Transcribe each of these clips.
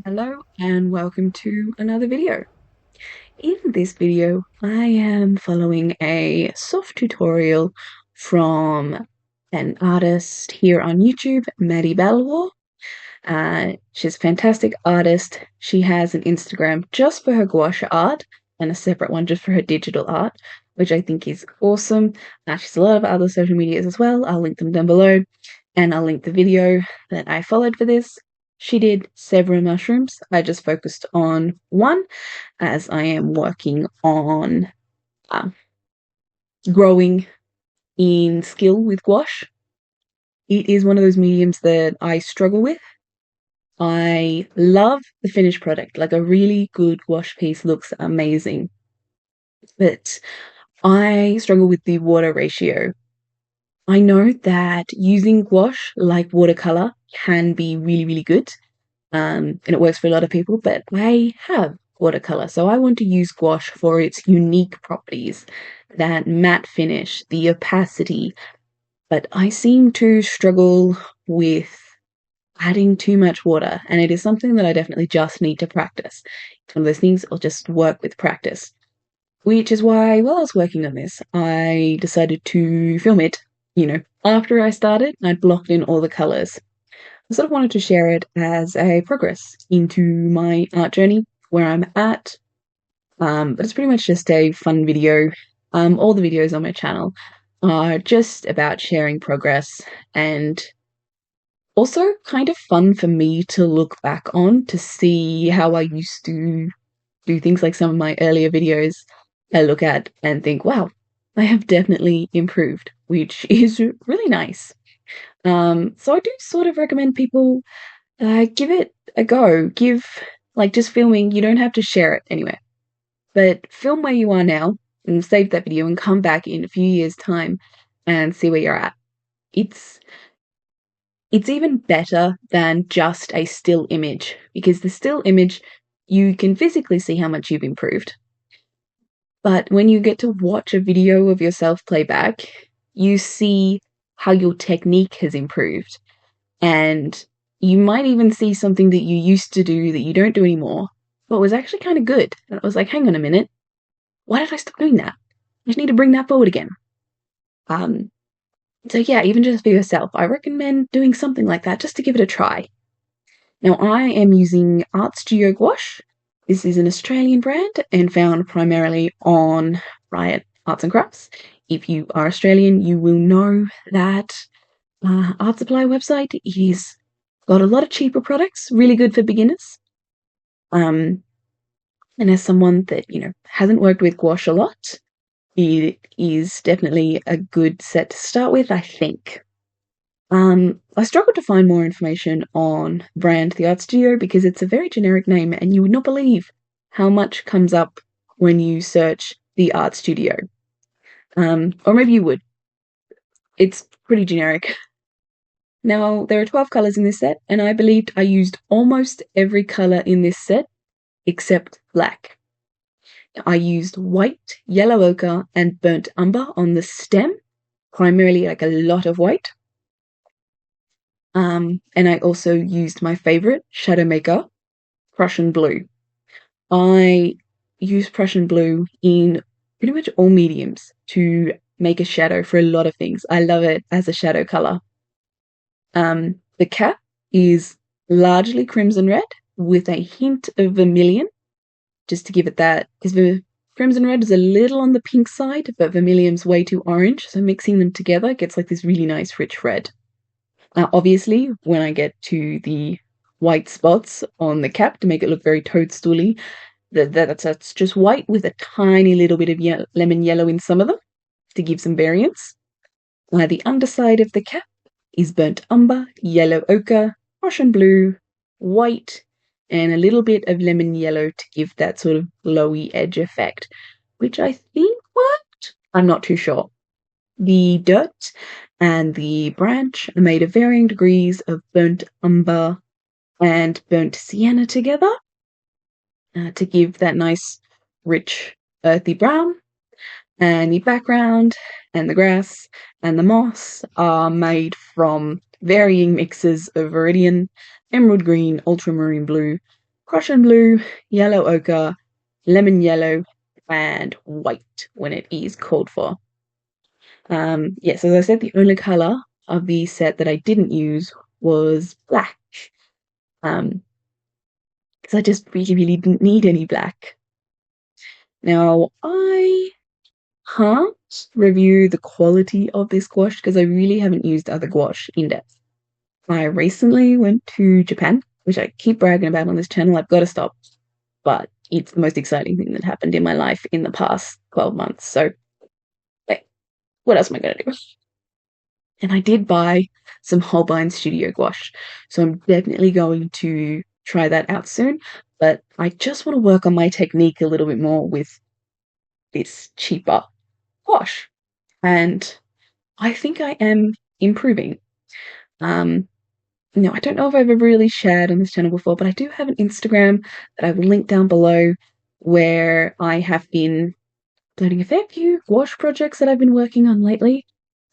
Hello, and welcome to another video. In this video, I am following a soft tutorial from an artist here on YouTube, Maddy Bellwoar. She's a fantastic artist. She has an Instagram just for her gouache art and a separate one just for her digital art, which I think is awesome. She has a lot of other social medias as well. I'll link them down below, and I'll link the video that I followed for this. She did several mushrooms. I just focused on one as I am working on uh, growing in skill with gouache. It is one of those mediums that I struggle with. I love the finished product. Like, a really good gouache piece looks amazing. But I struggle with the water ratio. I know that using gouache like watercolor can be really, really good. And it works for a lot of people, but I have watercolor, so I want to use gouache for its unique properties, that matte finish, the opacity, but I seem to struggle with adding too much water, and it is something that I definitely just need to practice. It's one of those things I'll just work with practice. Which is why, while I was working on this, I decided to film it, after I started. I'd blocked in all the colors. I sort of wanted to share it as a progress into my art journey, where I'm at. But it's pretty much just a fun video. All the videos on my channel are just about sharing progress, and also kind of fun for me to look back on to see how I used to do things. Like some of my earlier videos, I look at and think, wow, I have definitely improved, which is really nice. So I do sort of recommend people give it a go. Just filming, you don't have to share it anywhere, but film where you are now and save that video and come back in a few years' time and see where you're at. It's even better than just a still image, because the still image, you can physically see how much you've improved. But when you get to watch a video of yourself playback, you see how your technique has improved. And you might even see something that you used to do that you don't do anymore, but was actually kind of good. And I was like, hang on a minute, why did I stop doing that? I just need to bring that forward again. Um, so yeah, even just for yourself, I recommend doing something like that just to give it a try. Now, I am using Art Studio Gouache. This is an Australian brand and found primarily on Riot Arts and Crafts. If you are Australian, you will know that Art Supply website is got a lot of cheaper products, really good for beginners. And as someone that, hasn't worked with gouache a lot, it is definitely a good set to start with, I think. I struggled to find more information on brand The Art Studio because it's a very generic name, and you would not believe how much comes up when you search The Art Studio. Or maybe you would. It's pretty generic. Now, there are 12 colours in this set, and I believed I used almost every colour in this set except black. I used white, yellow ochre, and burnt umber on the stem, primarily like a lot of white. And I also used my favourite shadow maker, Prussian blue. I use Prussian blue in pretty much all mediums to make a shadow for a lot of things. I love it as a shadow colour. The cap is largely crimson red with a hint of vermilion, just to give it that, because the crimson red is a little on the pink side, but vermilion's way too orange, so mixing them together gets like this really nice rich red. Obviously, when I get to the white spots on the cap to make it look very toadstooly, that's just white with a tiny little bit of lemon yellow in some of them to give some variance. The underside of the cap is burnt umber, yellow ochre, Prussian blue, white, and a little bit of lemon yellow to give that sort of glowy edge effect, which I think worked. I'm not too sure. The dirt and the branch are made of varying degrees of burnt umber and burnt sienna together to give that nice, rich, earthy brown. And the background and the grass and the moss are made from varying mixes of viridian, emerald green, ultramarine blue, Prussian blue, yellow ochre, lemon yellow, and white when it is called for. Yes, as I said, the only color of the set that I didn't use was black. Because I just really didn't need any black. Now, I can't review the quality of this gouache because I really haven't used other gouache in depth. I recently went to Japan, which I keep bragging about on this channel. I've got to stop. But it's the most exciting thing that happened in my life in the past 12 months. So, like, what else am I going to do? And I did buy some Holbein Studio gouache. So I'm definitely going to try that out soon. But I just want to work on my technique a little bit more with this cheaper gouache. And I think I am improving. I don't know if I've ever really shared on this channel before, but I do have an Instagram that I will link down below where I have been uploading a fair few gouache projects that I've been working on lately.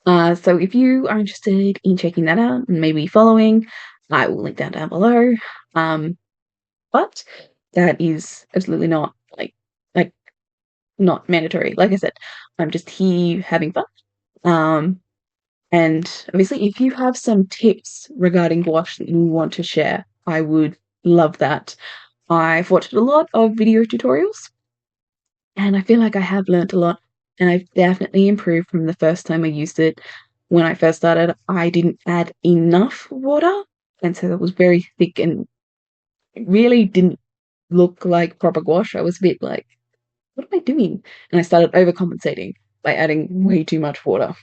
So if you are interested in checking that out and maybe following, I will link down below. But that is absolutely not like not mandatory. Like I said, I'm just here having fun. And obviously, if you have some tips regarding gouache that you want to share, I would love that. I've watched a lot of video tutorials, and I feel like I have learnt a lot, and I've definitely improved from the first time I used it. When I first started, I didn't add enough water, and so it was very thick and it really didn't look like proper gouache. I was a bit like, what am I doing? And I started overcompensating by adding way too much water.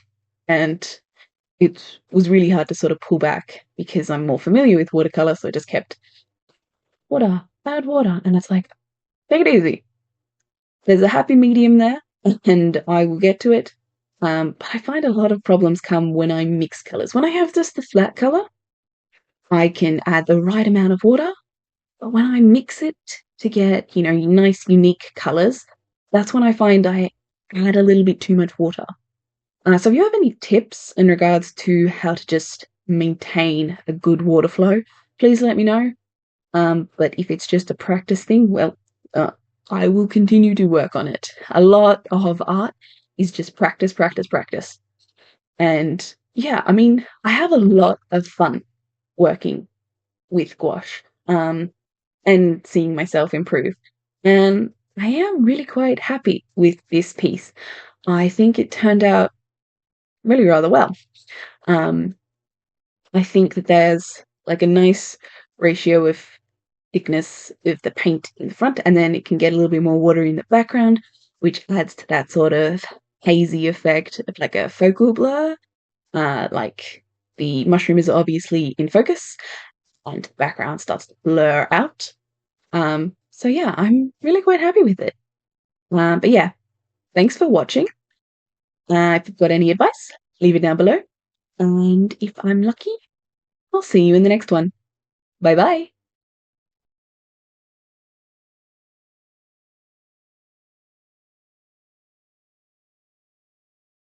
And it was really hard to sort of pull back because I'm more familiar with watercolor, so I just kept water, add water, and it's like, take it easy. There's a happy medium there, and I will get to it. But I find a lot of problems come when I mix colors. When I have just the flat color, I can add the right amount of water, but when I mix it to get, nice, unique colors, that's when I find I add a little bit too much water. So if you have any tips in regards to how to just maintain a good water flow, please let me know. But if it's just a practice thing, well, I will continue to work on it. A lot of art is just practice, practice, practice. And yeah, I mean, I have a lot of fun working with gouache, and seeing myself improve. And I am really quite happy with this piece. I think it turned out really rather well. I think that there's like a nice ratio of thickness of the paint in the front, and then it can get a little bit more water in the background, which adds to that sort of hazy effect of like a focal blur. Like the mushroom is obviously in focus, and the background starts to blur out. So yeah, I'm really quite happy with it. But yeah, thanks for watching. If you've got any advice, leave it down below. And if I'm lucky, I'll see you in the next one. Bye bye.